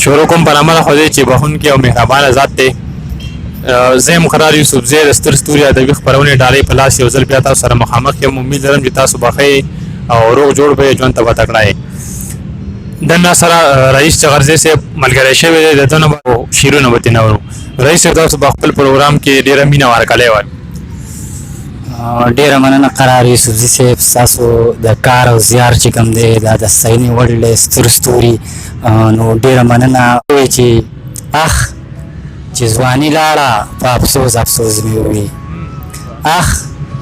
شروع کوم په نامه د خدای چې بخونکی او مهربانه ذات دی. زه یم مقرار یوسفزی د ستر ستوري ادبي خپرونې ډالۍ په لاس یو ځل بیا تاسو سره مخامخ یم. امید لرم چې تاسو به ښه او روغ جوړ به ژوند ته به تکړه یې. دننه سره رئیس چغرزی صاحب ملګری شوی دی، د ده نه به شعرونه به ترې اورو. رئیس صاحب تاسو په خپل پروګرام کې ډېره مینه ورکړې وه. ډیره مننه قرار یوسفزي صاحب، ستاسو د کار او زیار چې کوم دی دا د ستاینې وړ دی ستر ستوري. نو ډیره مننه وایي چې اخ چې ځواني لاړه په افسوس افسوس مې ووي، اخ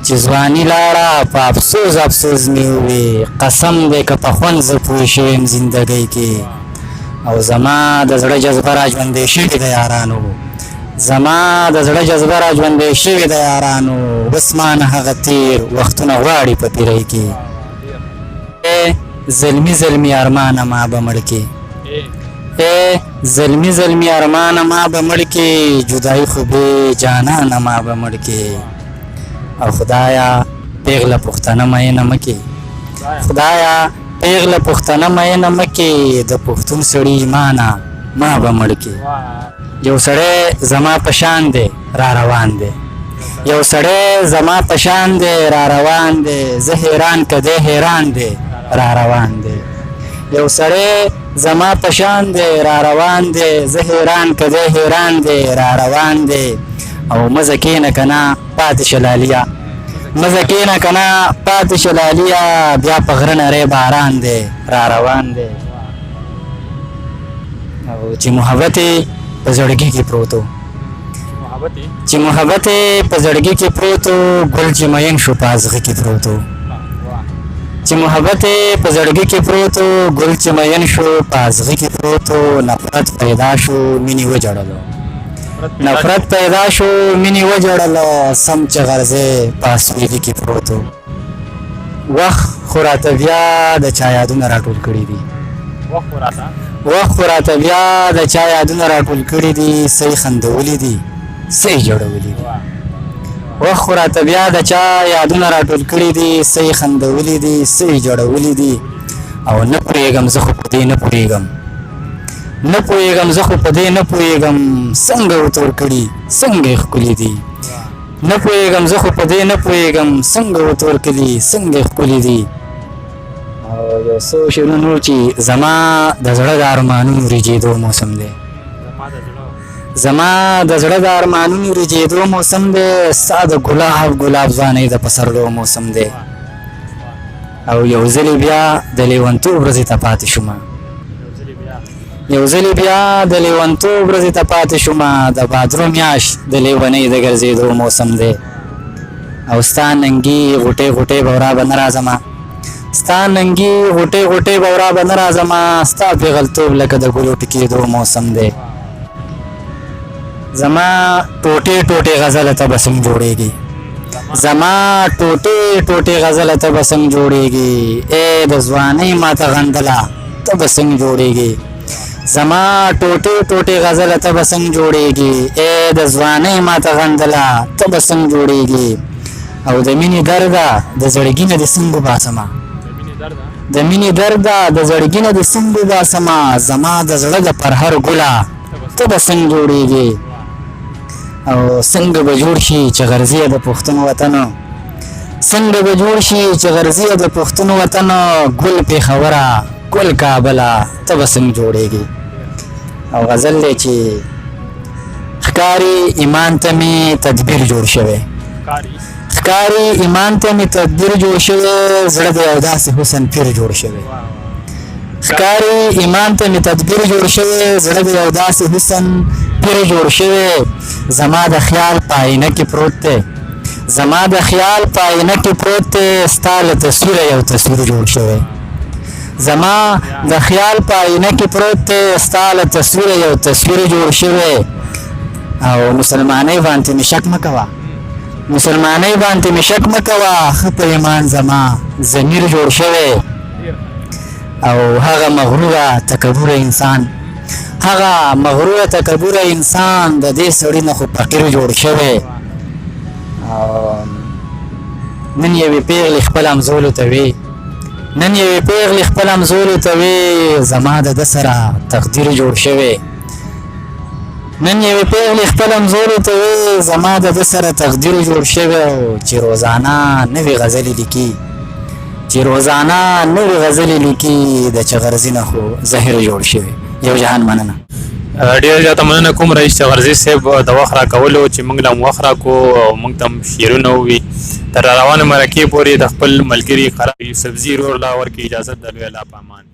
چې ځواني لاړه په افسوس افسوس مې ووي، قسم دی که په خوند زه پوه شوی یم زندګۍ کې، او زما د زړه جذبه را ژوندۍ شوې د یارانو، زما د زړه جذبه را ژوندۍ شوې د یارانو، اوس ما نه هغه تېر وختونه غواړي په پیرۍ کې. زلمي زلمي ارمانه ما به مړ کې، زلمي زلمي ارمانه ما به مړ کې، جدایي خو بې جانانه ما به مړ کې. او خدایا پیغله پښتنه مینه مه کې، خدایا پیغله پښتنه مینه مه کې، د پښتون سړي ایمانه ما به مړ کې. یو سړی زما په شان دی را روان دی، یو سړی زما په شان دی را روان دی، زه حیران که دی حیران دی را روان دی. یو سړی زما په شان دی را روان دی، زه حیران که دی حیران دی را روان دی. او مزه کښېنه که نه پاتې شه لاليه، مزه کښېنه که نه پاتې شه لاليه، بیا په غره نری باران دی را روان دی. او چې محبت په زړګي کې پروت و، چې محبت په زړګي کې پروت و، ګل چې مین شو په ازغي کې پروت و، چې محبت په زړګي کې پروت و، ګل چې مین شو په ازغي کې پروت و. نفرت پیدا شو مینې وجړلو، نفرت پیدا شو مینې وجړلو، سم چې غرضې په اسویلي کې پروت و. وخت خو راته بیا د چا یادونه راټول کړي دي، وخت خو راته بیا د چا یادونه راټول کړي دي، صحیح خندولي دي صحیح جوړولي دي. وخت خو راته بیا د چا یادونه راټول کړي دي، صحیح خندولي دي صحیح جوړولي دي. او نه پوهېږم زه خو په دې نه پوهېږم، نه پوهېږم زه خو په دې نه پوهېږم، څنګه ورته ورکړي څنګه یې ښکلي دي. نه پوهېږم زه خو په دې نه پوهېږم، څنګه ورته ورکړي څنګه یې ښکلي دي. او یو څو شعرونه چې زما د زړه د ارمانونو رېجېدو موسم دی، زما د زړه د ارمانونو رېجېدو موسم دی، ستا د ګلاب ګلاب ځوانۍ د پسرلو موسم دی. او یو ځلې بیا د لیونتوب ورځې ته پاتې شومه، یو ځلې بیا د لیونتوب ورځې ته پاتې شومه، د بادرو میاشت د لیونۍ د ګرځېدو موسم دی. او ستا ننګي غوټې غوټې به ورا به نه راځمه، ستا ننګي غوټې غوټې به ورا به نه راځمه، ستا پېغلتوب لکه د ګلو ټکېدو موسم دی. زما ټوټې ټوټې غزله ته به څنګه جوړېږي، زما ټوټې ټوټې غزله ته به څنګه جوړېږي، ای د ځوانۍ ماته غندله ته به څنګه جوړېږي، زما ټوټې ټوټې غزله ته به څنګه جوړېږي، ای د ځوانۍ ماته غندله ته به څنګه جوړېږي. او د مینې درده د زړګي نه دې څنګه وباسمه، د مینې درده د زړګي نه دې څنګه وباسمه، زما د زړه د پرهر ګله ته به څنګه جوړېږي. او څنګه به جوړ شي چې غرضیه د پښتون وطنو، څنګه به جوړ شي چې غرضیه د پښتون وطنو، ګل پېښوره ګل کابله ته به څنګه جوړېږي. او غزل دی چې ښکاري ایمان ته مې تدبیر جوړ شوی، ښکاري ایمان ته مې تدبیر جوړ شوی، زړه د یو داسې حسن پیر جوړ شوی، ښکاري ایمان ته مې تدبیر جوړ شوی، زړه د یو داسې حسن پیر جوړ شوی. زما د خیال په آینه کې پروت دی، زما د خیال په آینه کې پروت دی، ستا له تصویره یو تصویر جوړ شوی، زما د خیال په آینه کې پروت دی، ستا له تصویره یو تصویر جوړ شوی. او مسلمانۍ باندې مې شک مه کوه، مسلمانۍ باندې مې شک مه کوه، ښه په ایمان زما ضمیر جوړ شوی. او هغه مغروره تکبره انسان، هغه مغروره تکبره انسان، د دې سړي نه خو فقیر جوړ شوی. نن یوې پیغلې خپل همزولو ته وی نن یوې پیغلې خپل همزولو ته وې زما د ده سره تقدیر جوړ شوی نن یوې پیغلې خپل همزولو ته وې زما د ده سره تقدیر جوړ شوی او چې روزانه نوې غزلې لیکي چې روزانه نوې غزلې لیکي د چغرزي نه خو زهر جوړ شوی یو جهان مننه ډېر زیاته مننه کوم رئیس چغرزي صاحب د وخت راکولو چې موږ له هم وخت راکړو او موږ ته هم شعرونه ووي تر روانې مرکې پورې د خپل ملګري قرار یوسفزي ورور لا ورکړي اجازت د لوی الله په امان